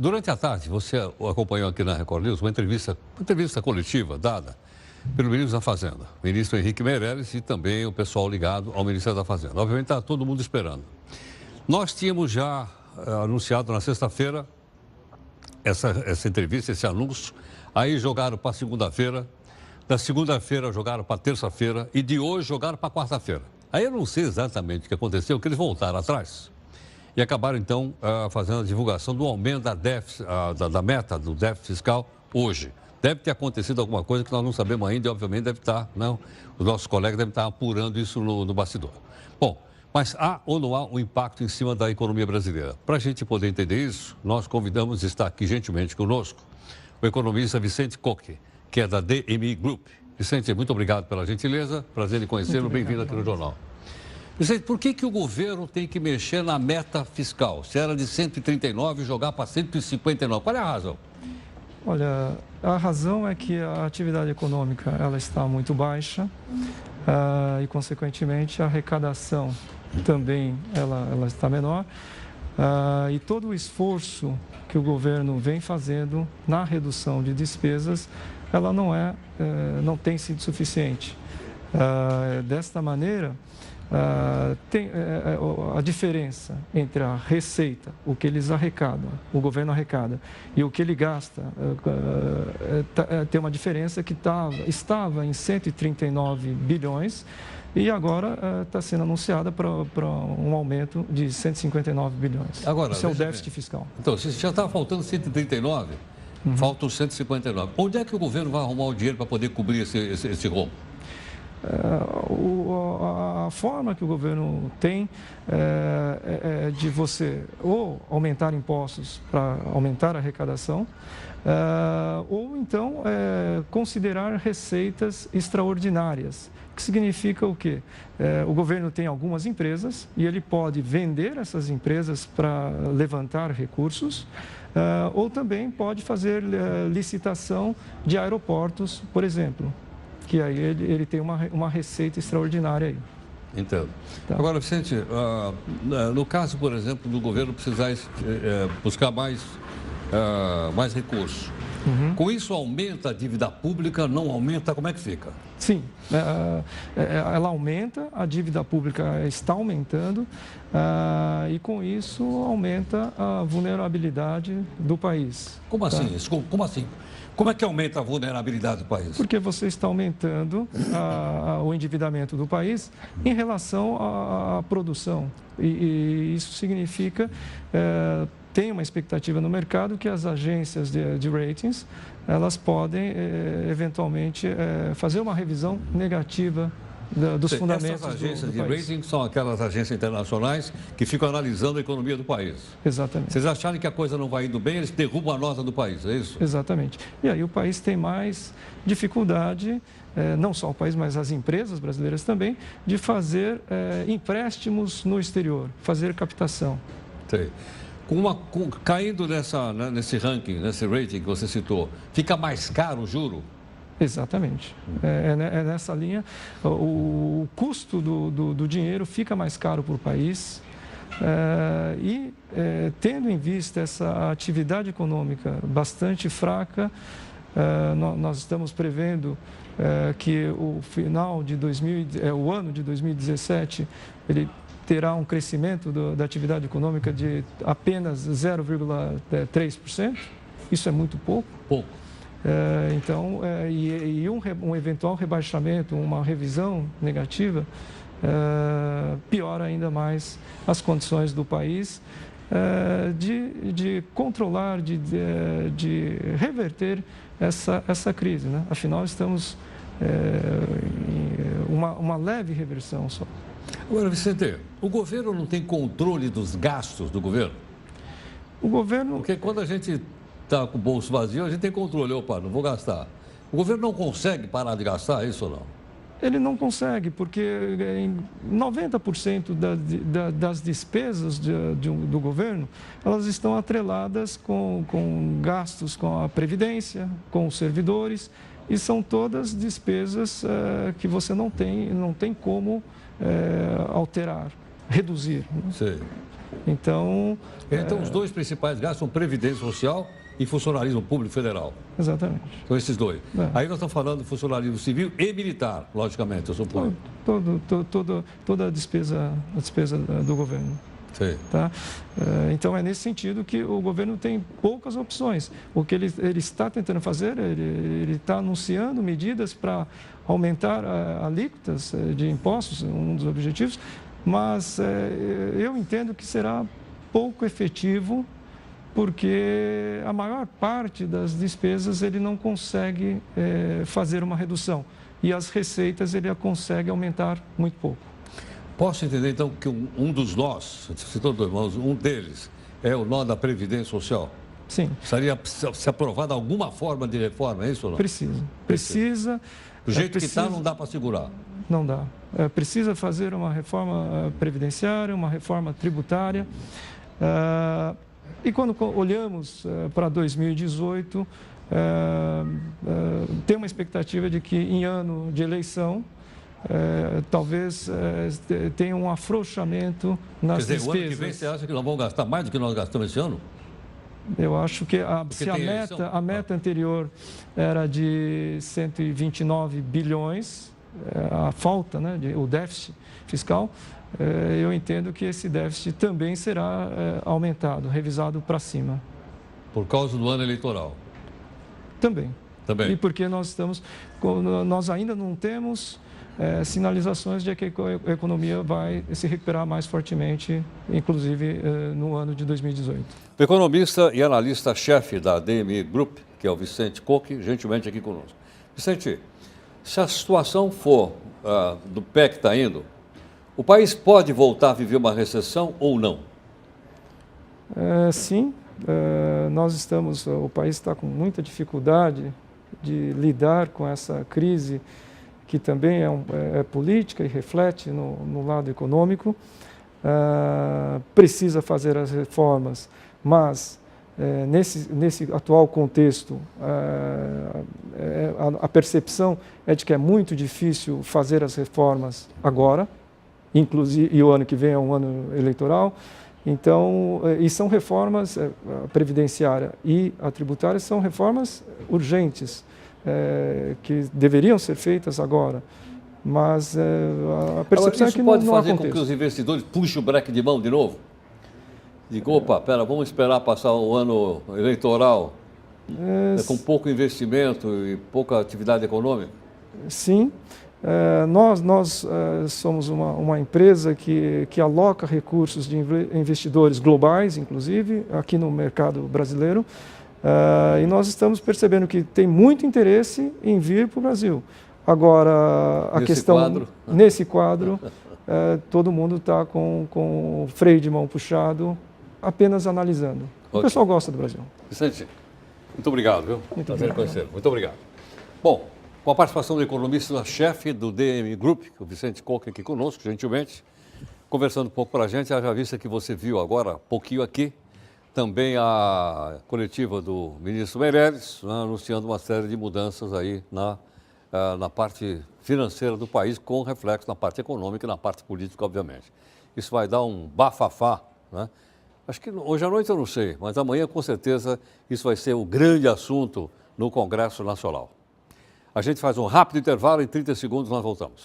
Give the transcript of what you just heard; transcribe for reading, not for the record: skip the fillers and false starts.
durante a tarde, você acompanhou aqui na Record News uma entrevista coletiva dada pelo ministro da Fazenda, o ministro Henrique Meirelles, e também o pessoal ligado ao Ministério da Fazenda. Obviamente, está todo mundo esperando. Nós tínhamos já anunciado na sexta-feira essa entrevista, esse anúncio, aí jogaram para segunda-feira, da segunda-feira jogaram para terça-feira e de hoje jogaram para quarta-feira. Aí eu não sei exatamente o que aconteceu, que eles voltaram atrás e acabaram, então, fazendo a divulgação do aumento da meta do déficit fiscal hoje. Deve ter acontecido alguma coisa que nós não sabemos ainda e, obviamente, deve estar, não, os nossos colegas devem estar apurando isso no bastidor. Bom, mas há ou não há um impacto em cima da economia brasileira? Para a gente poder entender isso, nós convidamos, está aqui gentilmente conosco, o economista Vicente Koch, que é da DMI Group. Vicente, muito obrigado pela gentileza, prazer em conhecê-lo, bem-vindo aqui no Jornal. Vicente, por que o governo tem que mexer na meta fiscal? Se era de 139, jogar para 159, qual é a razão? Olha, a razão é que a atividade econômica ela está muito baixa e, consequentemente, a arrecadação também ela está menor. E todo o esforço que o governo vem fazendo na redução de despesas, ela não tem sido suficiente. Desta maneira, a diferença entre a receita, o que eles arrecadam, o governo arrecada, e o que ele gasta, tem uma diferença que estava em 139 bilhões e agora está sendo anunciada para um aumento de 159 bilhões. Agora, isso é o déficit fiscal. Então, se já está faltando 139, faltam 159. Onde é que o governo vai arrumar o dinheiro para poder cobrir esse rombo? A forma que o governo tem é de você ou aumentar impostos para aumentar a arrecadação, ou então considerar receitas extraordinárias, que significa o quê? O governo tem algumas empresas e ele pode vender essas empresas para levantar recursos, ou também pode fazer licitação de aeroportos, por exemplo, que aí ele tem uma receita extraordinária aí. Entendo. Tá. Agora, Vicente, no caso, por exemplo, do governo precisar buscar mais recursos, com isso aumenta a dívida pública, não aumenta, como é que fica? Sim, ela aumenta, a dívida pública está aumentando e com isso aumenta a vulnerabilidade do país. Como assim? Como assim? Como é que aumenta a vulnerabilidade do país? Porque você está aumentando o endividamento do país em relação à produção. E isso significa, tem uma expectativa no mercado que as agências de ratings, elas podem, eventualmente, fazer uma revisão negativa dos fundamentos do país. Essas agências de rating são aquelas agências internacionais que ficam analisando a economia do país. Exatamente. Vocês acharem que a coisa não vai indo bem, eles derrubam a nota do país, é isso? Exatamente. E aí o país tem mais dificuldade, não só o país, mas as empresas brasileiras também, de fazer empréstimos no exterior, fazer captação. Sei. Caindo nesse ranking, nesse rating que você citou, fica mais caro o juro? Exatamente. É nessa linha. O custo do dinheiro fica mais caro para o país tendo em vista essa atividade econômica bastante fraca, nós estamos prevendo que o ano de 2017, ele terá um crescimento da atividade econômica de apenas 0,3%. Isso é muito pouco. Então, um eventual rebaixamento, uma revisão negativa, piora ainda mais as condições do país de controlar, de reverter essa crise, né? Afinal, estamos em uma leve reversão só. Agora, Vicente, o governo não tem controle dos gastos do governo? O governo... Porque quando a gente está com o bolso vazio, a gente tem controle. Opa, não vou gastar. O governo não consegue parar de gastar, é isso ou não? Ele não consegue, porque 90% das despesas do governo, elas estão atreladas com gastos com a Previdência, com os servidores, e são todas despesas que você não tem como alterar. reduzir. Né? Sim. Então, Então, os dois principais gastos são Previdência Social e Funcionalismo Público Federal. Exatamente. São esses dois. Aí nós estamos falando do funcionalismo civil e militar, logicamente, eu suponho. Toda a despesa do governo. Sim. Tá? Então, é nesse sentido que o governo tem poucas opções. O que ele está tentando fazer, ele está anunciando medidas para aumentar alíquotas de impostos, um dos objetivos, mas eu entendo que será pouco efetivo, porque a maior parte das despesas ele não consegue fazer uma redução e as receitas ele consegue aumentar muito pouco. Posso entender, então, que um dos nós, você citou dois irmãos, um deles é o nó da Previdência Social? Sim. Precisaria se aprovada alguma forma de reforma, é isso ou não? Precisa. Do jeito que está, não dá para segurar. Não dá. Precisa fazer uma reforma previdenciária, uma reforma tributária. E quando olhamos para 2018, tem uma expectativa de que em ano de eleição, talvez tenha um afrouxamento nas despesas. Quer dizer, o ano que vem você acha que nós vamos gastar mais do que nós gastamos esse ano? Eu acho que se a meta anterior era de 129 bilhões, a falta, né, o déficit fiscal, eu entendo que esse déficit também será aumentado, revisado para cima. Por causa do ano eleitoral? Também. Também. E porque nós ainda não temos sinalizações de que a economia vai se recuperar mais fortemente, inclusive no ano de 2018. O economista e analista-chefe da DMI Group, que é o Vicente Koch, gentilmente aqui conosco. Vicente, se a situação for do pé que está indo, o país pode voltar a viver uma recessão ou não? Sim, o país está com muita dificuldade de lidar com essa crise que também é política e reflete no lado econômico. Precisa fazer as reformas, mas nesse atual contexto, a percepção é de que é muito difícil fazer as reformas agora, inclusive, e o ano que vem é um ano eleitoral. Então, e são reformas, a previdenciária e a tributária são reformas urgentes, que deveriam ser feitas agora, mas a percepção é que não há contexto. Isso pode fazer com que os investidores puxem o breque de mão de novo? Digam, opa, vamos esperar passar o ano eleitoral com pouco investimento e pouca atividade econômica? Sim. Nós somos uma empresa que aloca recursos de investidores globais, inclusive, aqui no mercado brasileiro, e nós estamos percebendo que tem muito interesse em vir para o Brasil. Agora, nesse quadro, todo mundo está com o freio de mão puxado, apenas analisando. O pessoal gosta do Brasil. Vicente, muito obrigado, viu? Muito obrigado. Muito obrigado. Bom, com a participação do economista-chefe do DMI Group, o Vicente Koch, aqui conosco, gentilmente, conversando um pouco para a gente, haja vista que você viu agora, pouquinho aqui, também a coletiva do ministro Meirelles, né, anunciando uma série de mudanças aí na parte financeira do país, com reflexo na parte econômica e na parte política, obviamente. Isso vai dar um bafafá, né? Acho que hoje à noite eu não sei, mas amanhã, com certeza, isso vai ser o grande assunto no Congresso Nacional. A gente faz um rápido intervalo, em 30 segundos nós voltamos.